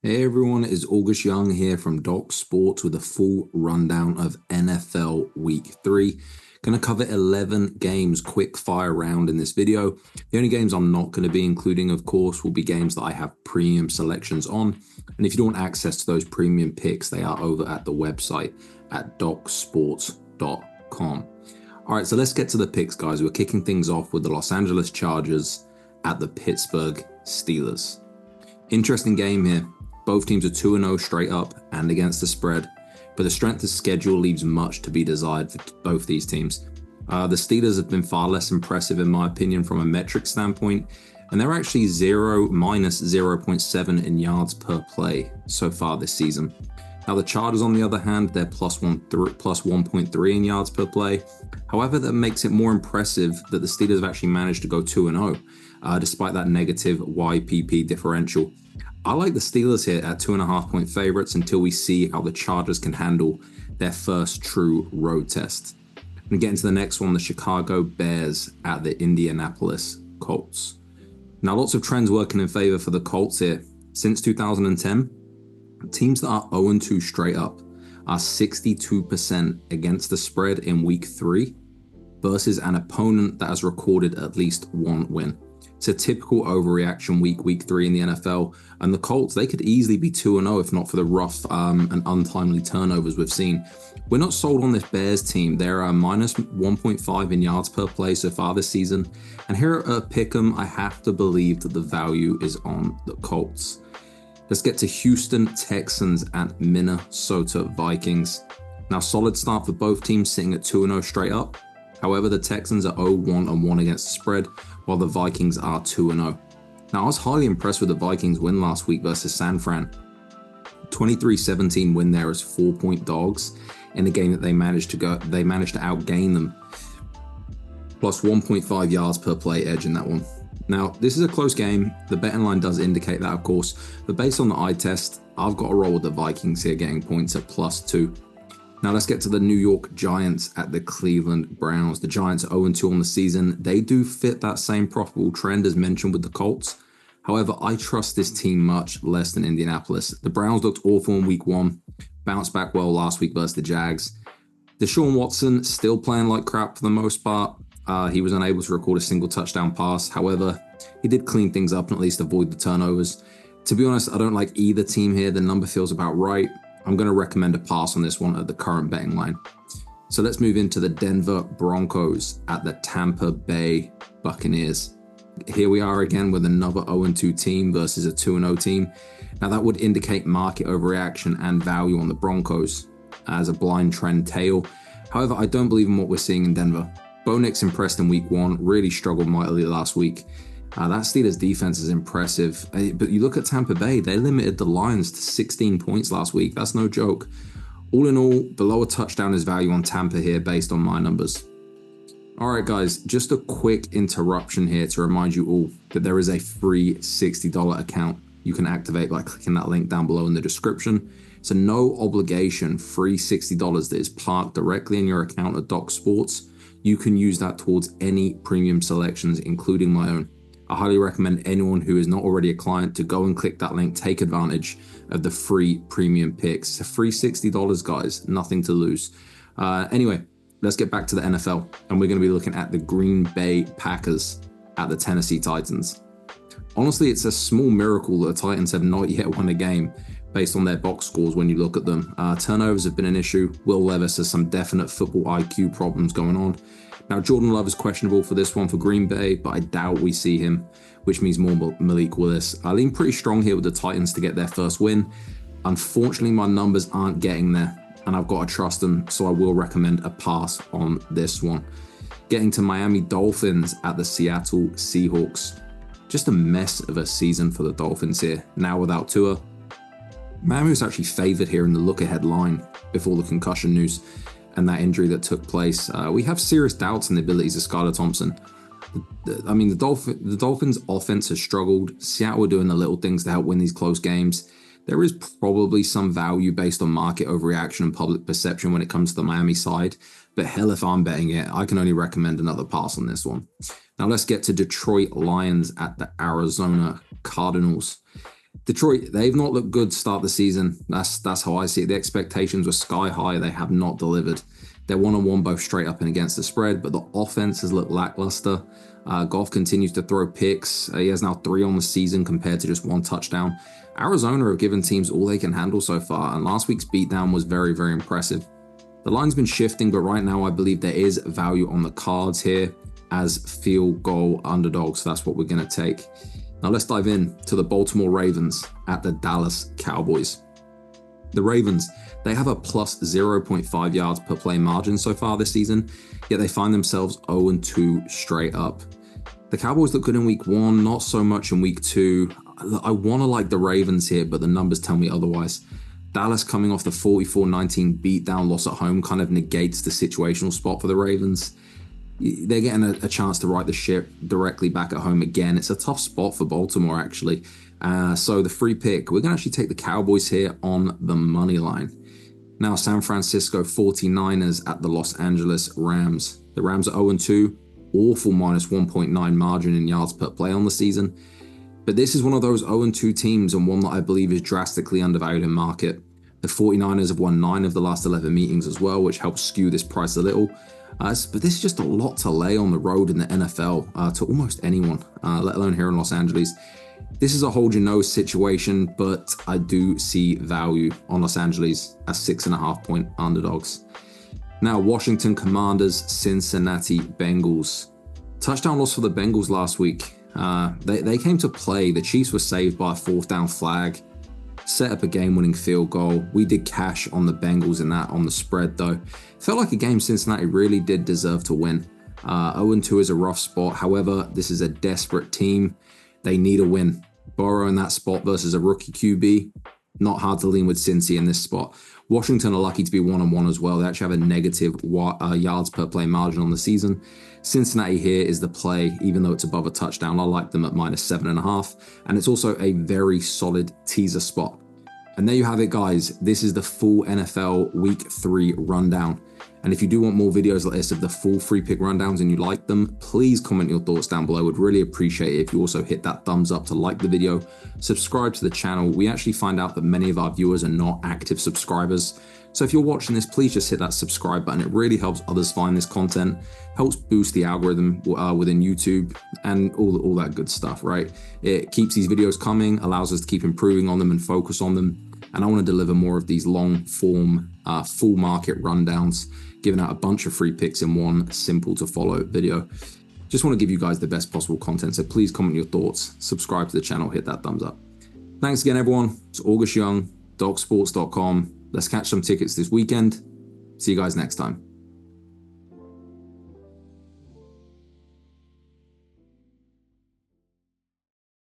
Hey everyone, it's August Young here from Doc Sports with a full rundown of NFL Week 3. Going to cover 11 games quick fire round in this video. The only games I'm not going to be including, of course, will be games that I have premium selections on. And if you don't want access to those premium picks, they are over at the website at docsports.com. All right, so let's get to the picks, guys. We're kicking things off with the Los Angeles Chargers at the Pittsburgh Steelers. Interesting game here. Both teams are 2-0 straight up and against the spread, but the strength of schedule leaves much to be desired for both these teams. The Steelers have been far less impressive in my opinion from a metric standpoint, and they're actually minus 0.7 in yards per play so far this season. Now the Chargers, on the other hand, they're plus 1.3 in yards per play. However, that makes it more impressive that the Steelers have actually managed to go 2-0, despite that negative YPP differential. I like the Steelers here at 2.5-point favorites until we see how the Chargers can handle their first true road test. And get into the next one, the Chicago Bears at the Indianapolis Colts. Now, lots of trends working in favor for the Colts here. Since 2010, teams that are 0-2 straight up are 62% against the spread in week 3 versus an opponent that has recorded at least one win. It's a typical overreaction week 3 in the NFL, and the Colts, they could easily be 2-0 if not for the rough and untimely turnovers we've seen. We're not sold on this Bears team. They're minus 1.5 in yards per play so far this season, and here at Pick'em, I have to believe that the value is on the Colts. Let's get to Houston Texans and Minnesota Vikings. Now, solid start for both teams, sitting at 2-0 straight up. However, the Texans are 0-1 against the spread, while the Vikings are 2-0. Now, I was highly impressed with the Vikings win last week versus San Fran. 23-17 win there as 4-point dogs in a game that they managed to outgain them. Plus 1.5 yards per play edge in that one. Now, this is a close game. The betting line does indicate that, of course, but based on the eye test, I've got to roll with the Vikings here, getting points at +2. Now let's get to the New York Giants at the Cleveland Browns. The Giants are 0-2 on the season. They do fit that same profitable trend as mentioned with the Colts. However, I trust this team much less than Indianapolis. The Browns looked awful in week 1, bounced back well last week versus the Jags. Deshaun Watson still playing like crap for the most part. He was unable to record a single touchdown pass. However, he did clean things up and at least avoid the turnovers. To be honest, I don't like either team here. The number feels about right. I'm going to recommend a pass on this one at the current betting line. So let's move into the Denver Broncos at the Tampa Bay Buccaneers. Here we are again with another 0-2 team versus a 2-0 team. Now that would indicate market overreaction and value on the Broncos as a blind trend tail. However, I don't believe in what we're seeing in Denver. Bo Nix impressed in week 1, really struggled mightily last week. That Steelers defense is impressive, but you look at Tampa Bay, they limited the Lions to 16 points last week. That's no joke. All in all, below a touchdown is value on Tampa here based on my numbers. All right, guys, just a quick interruption here to remind you all that there is a free $60 account you can activate by clicking that link down below in the description. It's a no obligation free $60 that is parked directly in your account at Doc Sports. You can use that towards any premium selections, including my own. I highly recommend anyone who is not already a client to go and click that link, take advantage of the free premium picks. It's a free $60, guys, nothing to lose. Anyway, let's get back to the NFL, and we're going to be looking at the Green Bay Packers at the Tennessee Titans. Honestly, it's a small miracle that the Titans have not yet won a game based on their box scores when you look at them. Turnovers have been an issue. Will Levis has some definite football IQ problems going on. Now, Jordan Love is questionable for this one for Green Bay, but I doubt we see him, which means more Malik Willis. I lean pretty strong here with the Titans to get their first win. Unfortunately, my numbers aren't getting there, and I've got to trust them, so I will recommend a pass on this one. Getting to Miami Dolphins at the Seattle Seahawks. Just a mess of a season for the Dolphins here, now without Tua. Miami was actually favored here in the look-ahead line before the concussion news and that injury that took place. We have serious doubts in the abilities of Skylar Thompson. The Dolphins' offense has struggled. Seattle are doing the little things to help win these close games. There is probably some value based on market overreaction and public perception when it comes to the Miami side. But hell, if I'm betting it, I can only recommend another pass on this one. Now let's get to Detroit Lions at the Arizona Cardinals. Detroit, they've not looked good to start the season. That's how I see it. The expectations were sky high. They have not delivered. They're 1-1 both straight up and against the spread, but the offense has looked lackluster. Goff continues to throw picks. He has now 3 on the season compared to just 1 touchdown. Arizona have given teams all they can handle so far, and last week's beatdown was very, very impressive. The line's been shifting, but right now I believe there is value on the cards here as field goal underdogs. So that's what we're going to take. Now let's dive in to the Baltimore Ravens at the Dallas Cowboys. The Ravens, they have a plus 0.5 yards per play margin so far this season, yet they find themselves 0-2 straight up. The Cowboys look good in week 1, not so much in week 2. I want to like the Ravens here, but the numbers tell me otherwise. Dallas coming off the 44-19 beatdown loss at home kind of negates the situational spot for the Ravens. They're getting a chance to right the ship directly back at home again. It's a tough spot for Baltimore, actually. So the free pick, we're going to actually take the Cowboys here on the money line. Now, San Francisco 49ers at the Los Angeles Rams. The Rams are 0-2, awful minus 1.9 margin in yards per play on the season. But this is one of those 0-2 teams and one that I believe is drastically undervalued in market. The 49ers have won 9 of the last 11 meetings as well, which helps skew this price a little. But this is just a lot to lay on the road in the NFL to almost anyone, let alone here in Los Angeles. This is a hold your nose situation, but I do see value on Los Angeles as 6.5 point underdogs. Now, Washington Commanders, Cincinnati Bengals. Touchdown loss for the Bengals last week. They came to play. The Chiefs were saved by a 4th down flag, set up a game-winning field goal. We did cash on the Bengals in that on the spread, though. Felt like a game Cincinnati really did deserve to win. 0-2 is a rough spot. However, this is a desperate team. They need a win. Burrow in that spot versus a rookie QB. Not hard to lean with Cincy in this spot. Washington are lucky to be 1-1 as well. They actually have a negative yards per play margin on the season. Cincinnati here is the play, even though it's above a touchdown. I like them at minus 7.5. And it's also a very solid teaser spot. And there you have it, guys. This is the full NFL Week 3 rundown. And if you do want more videos like this of the full free pick rundowns and you like them, please comment your thoughts down below. I would really appreciate it if you also hit that thumbs up to like the video, subscribe to the channel. We actually find out that many of our viewers are not active subscribers. So if you're watching this, please just hit that subscribe button. It really helps others find this content, helps boost the algorithm within YouTube and all that good stuff, right? It keeps these videos coming, allows us to keep improving on them and focus on them. And I want to deliver more of these long form, full market rundowns, giving out a bunch of free picks in one simple to follow video. Just want to give you guys the best possible content. So please comment your thoughts, subscribe to the channel, hit that thumbs up. Thanks again, everyone. It's August Young, DocSports.com. Let's catch some tickets this weekend. See you guys next time.